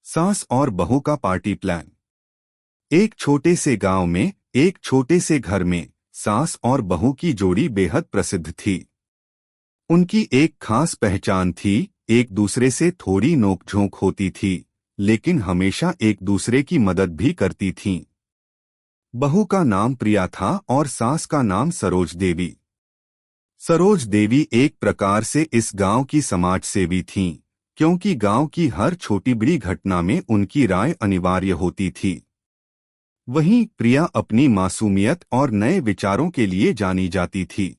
सास और बहू का पार्टी प्लान। एक छोटे से गांव में एक छोटे से घर में सास और बहू की जोड़ी बेहद प्रसिद्ध थी। उनकी एक खास पहचान थी। एक दूसरे से थोड़ी नोकझोंक होती थी, लेकिन हमेशा एक दूसरे की मदद भी करती थीं। बहू का नाम प्रिया था और सास का नाम सरोज देवी। सरोज देवी एक प्रकार से इस गांव की समाज सेवी थीं, क्योंकि गांव की हर छोटी बड़ी घटना में उनकी राय अनिवार्य होती थी। वहीं प्रिया अपनी मासूमियत और नए विचारों के लिए जानी जाती थी।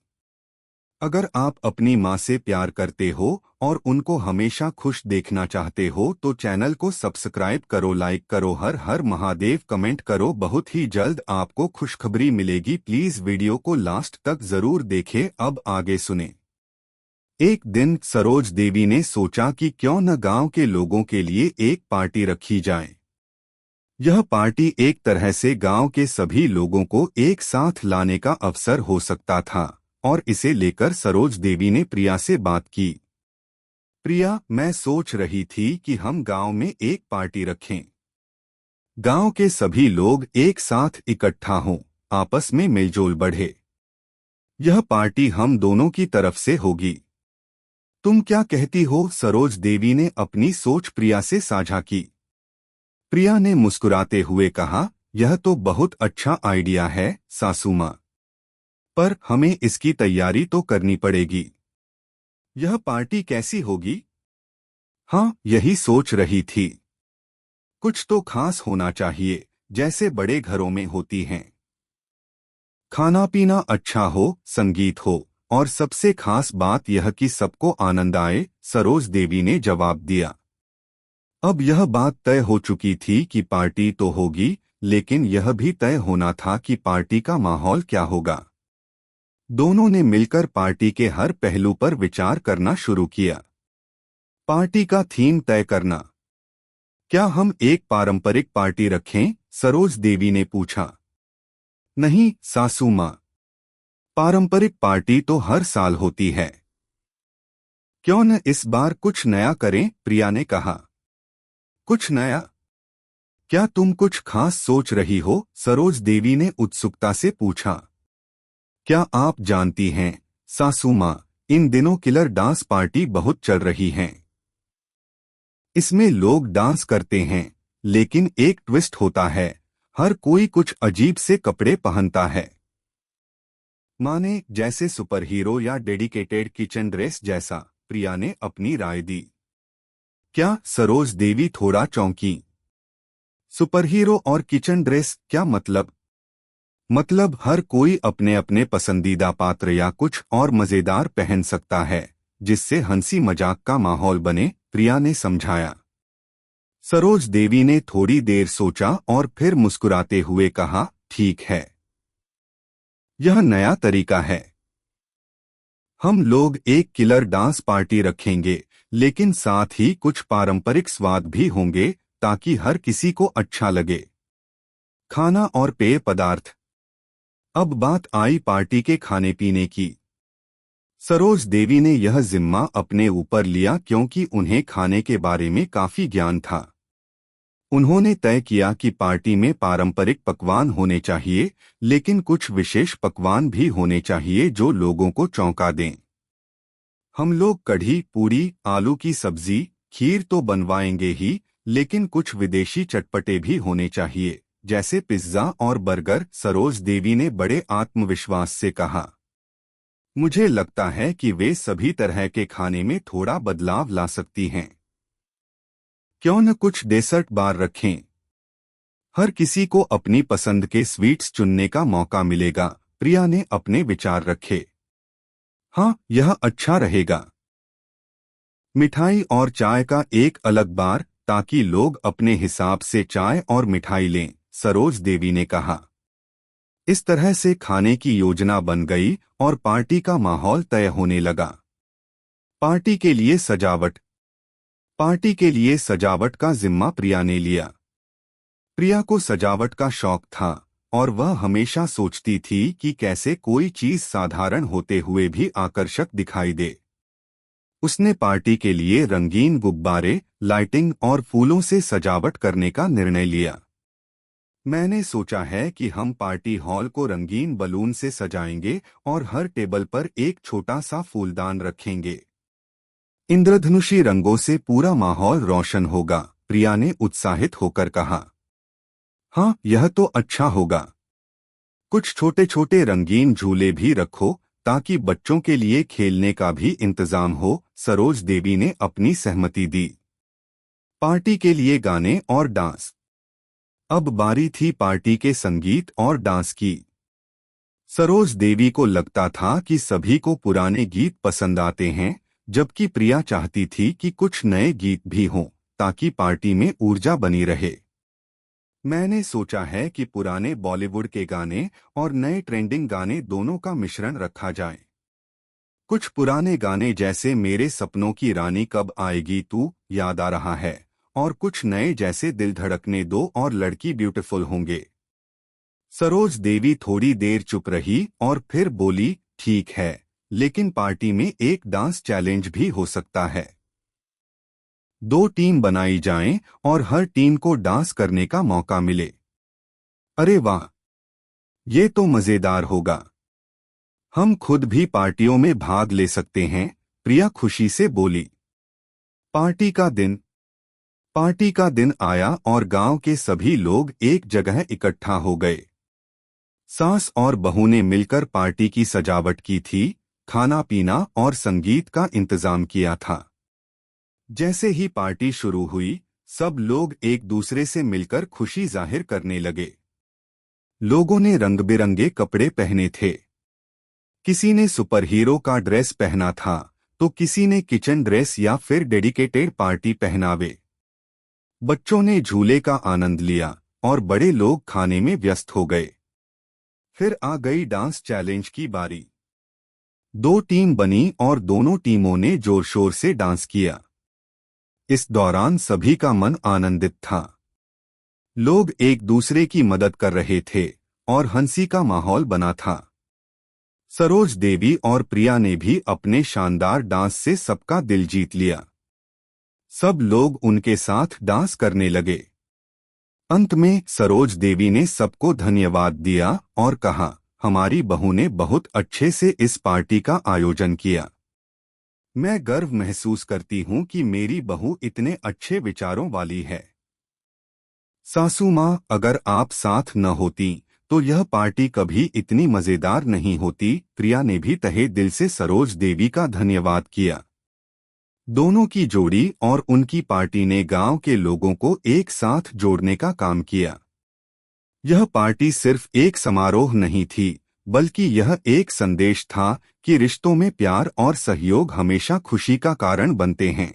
अगर आप अपनी माँ से प्यार करते हो और उनको हमेशा खुश देखना चाहते हो तो चैनल को सब्सक्राइब करो, लाइक करो, हर हर महादेव कमेंट करो। बहुत ही जल्द आपको खुशखबरी मिलेगी। प्लीज वीडियो को लास्ट तक जरूर देखें। अब आगे सुने। एक दिन सरोज देवी ने सोचा कि क्यों न गांव के लोगों के लिए एक पार्टी रखी जाए। यह पार्टी एक तरह से गांव के सभी लोगों को एक साथ लाने का अवसर हो सकता था, और इसे लेकर सरोज देवी ने प्रिया से बात की। प्रिया, मैं सोच रही थी कि हम गांव में एक पार्टी रखें। गांव के सभी लोग एक साथ इकट्ठा हों, आपस में मिलजोल बढ़े। यह पार्टी हम दोनों की तरफ से होगी। तुम क्या कहती हो? सरोज देवी ने अपनी सोच प्रिया से साझा की। प्रिया ने मुस्कुराते हुए कहा, यह तो बहुत अच्छा आइडिया है सासू माँ, पर हमें इसकी तैयारी तो करनी पड़ेगी। यह पार्टी कैसी होगी? हाँ, यही सोच रही थी। कुछ तो खास होना चाहिए, जैसे बड़े घरों में होती हैं। खाना पीना अच्छा हो, संगीत हो, और सबसे खास बात यह कि सबको आनंद आए, सरोज देवी ने जवाब दिया। अब यह बात तय हो चुकी थी कि पार्टी तो होगी, लेकिन यह भी तय होना था कि पार्टी का माहौल क्या होगा। दोनों ने मिलकर पार्टी के हर पहलू पर विचार करना शुरू किया। पार्टी का थीम तय करना। क्या हम एक पारंपरिक पार्टी रखें? सरोज देवी ने पूछा। नहीं सासू माँ, पारंपरिक पार्टी तो हर साल होती है। क्यों न इस बार कुछ नया करें? प्रिया ने कहा। कुछ नया? क्या तुम कुछ खास सोच रही हो? सरोज देवी ने उत्सुकता से पूछा। क्या आप जानती हैं सासू माँ, इन दिनों किलर डांस पार्टी बहुत चल रही हैं। इसमें लोग डांस करते हैं, लेकिन एक ट्विस्ट होता है, हर कोई कुछ अजीब से कपड़े पहनता है। माने जैसे सुपर हीरो या डेडिकेटेड किचन ड्रेस जैसा। प्रिया ने अपनी राय दी। क्या? सरोज देवी थोड़ा चौंकी। सुपर हीरो और किचन ड्रेस क्या मतलब? मतलब हर कोई अपने अपने पसंदीदा पात्र या कुछ और मजेदार पहन सकता है, जिससे हंसी मजाक का माहौल बने, प्रिया ने समझाया। सरोज देवी ने थोड़ी देर सोचा और फिर मुस्कुराते हुए कहा, ठीक है, यह नया तरीका है। हम लोग एक किलर डांस पार्टी रखेंगे, लेकिन साथ ही कुछ पारंपरिक स्वाद भी होंगे, ताकि हर किसी को अच्छा लगे। खाना और पेय पदार्थ। अब बात आई पार्टी के खाने पीने की। सरोज देवी ने यह जिम्मा अपने ऊपर लिया क्योंकि उन्हें खाने के बारे में काफी ज्ञान था। उन्होंने तय किया कि पार्टी में पारंपरिक पकवान होने चाहिए, लेकिन कुछ विशेष पकवान भी होने चाहिए जो लोगों को चौंका दें। हम लोग कढ़ी, पूरी, आलू की सब्जी, खीर तो बनवाएंगे ही, लेकिन कुछ विदेशी चटपटे भी होने चाहिए, जैसे पिज्जा और बर्गर। सरोज देवी ने बड़े आत्मविश्वास से कहा। मुझे लगता है कि वे सभी तरह के खाने में थोड़ा बदलाव ला सकती हैं। क्यों न कुछ डेसर्ट बार रखें? हर किसी को अपनी पसंद के स्वीट्स चुनने का मौका मिलेगा। प्रिया ने अपने विचार रखे। हाँ, यह अच्छा रहेगा। मिठाई और चाय का एक अलग बार, ताकि लोग अपने हिसाब से चाय और मिठाई लें, सरोज देवी ने कहा। इस तरह से खाने की योजना बन गई और पार्टी का माहौल तय होने लगा। पार्टी के लिए सजावट। पार्टी के लिए सजावट का जिम्मा प्रिया ने लिया। प्रिया को सजावट का शौक था और वह हमेशा सोचती थी कि कैसे कोई चीज साधारण होते हुए भी आकर्षक दिखाई दे। उसने पार्टी के लिए रंगीन गुब्बारे, लाइटिंग और फूलों से सजावट करने का निर्णय लिया। मैंने सोचा है कि हम पार्टी हॉल को रंगीन बलून से सजाएंगे और हर टेबल पर एक छोटा सा फूलदान रखेंगे। इंद्रधनुषी रंगों से पूरा माहौल रोशन होगा, प्रिया ने उत्साहित होकर कहा। हाँ, यह तो अच्छा होगा। कुछ छोटे छोटे रंगीन झूले भी रखो ताकि बच्चों के लिए खेलने का भी इंतजाम हो, सरोज देवी ने अपनी सहमति दी। पार्टी के लिए गाने और डांस। अब बारी थी पार्टी के संगीत और डांस की। सरोज देवी को लगता था कि सभी को पुराने गीत पसंद आते हैं, जबकि प्रिया चाहती थी कि कुछ नए गीत भी हों ताकि पार्टी में ऊर्जा बनी रहे। मैंने सोचा है कि पुराने बॉलीवुड के गाने और नए ट्रेंडिंग गाने दोनों का मिश्रण रखा जाए। कुछ पुराने गाने जैसे मेरे सपनों की रानी कब आएगी तू याद आ रहा है, और कुछ नए जैसे दिल धड़कने दो और लड़की ब्यूटीफुल होंगे। सरोज देवी थोड़ी देर चुप रही और फिर बोली, ठीक है, लेकिन पार्टी में एक डांस चैलेंज भी हो सकता है। 2 टीम बनाई जाएं और हर टीम को डांस करने का मौका मिले। अरे वाह, ये तो मजेदार होगा। हम खुद भी पार्टियों में भाग ले सकते हैं, प्रिया खुशी से बोली। पार्टी का दिन आया और गांव के सभी लोग एक जगह इकट्ठा हो गए। सास और बहू ने मिलकर पार्टी की सजावट की थी, खाना पीना और संगीत का इंतजाम किया था। जैसे ही पार्टी शुरू हुई, सब लोग एक दूसरे से मिलकर खुशी जाहिर करने लगे। लोगों ने रंग बिरंगे कपड़े पहने थे। किसी ने सुपर हीरो का ड्रेस पहना था, तो किसी ने किचन ड्रेस या फिर डेडिकेटेड पार्टी पहनावे। बच्चों ने झूले का आनंद लिया और बड़े लोग खाने में व्यस्त हो गए। फिर आ गई डांस चैलेंज की बारी। 2 टीम बनी और दोनों टीमों ने जोर शोर से डांस किया। इस दौरान सभी का मन आनंदित था। लोग एक दूसरे की मदद कर रहे थे और हंसी का माहौल बना था। सरोज देवी और प्रिया ने भी अपने शानदार डांस से सबका दिल जीत लिया। सब लोग उनके साथ डांस करने लगे। अंत में सरोज देवी ने सबको धन्यवाद दिया और कहा, हमारी बहू ने बहुत अच्छे से इस पार्टी का आयोजन किया। मैं गर्व महसूस करती हूँ कि मेरी बहू इतने अच्छे विचारों वाली है। सासू माँ, अगर आप साथ न होती तो यह पार्टी कभी इतनी मजेदार नहीं होती। प्रिया ने भी तहे दिल से सरोज देवी का धन्यवाद किया। दोनों की जोड़ी और उनकी पार्टी ने गांव के लोगों को एक साथ जोड़ने का काम किया। यह पार्टी सिर्फ एक समारोह नहीं थी, बल्कि यह एक संदेश था कि रिश्तों में प्यार और सहयोग हमेशा खुशी का कारण बनते हैं।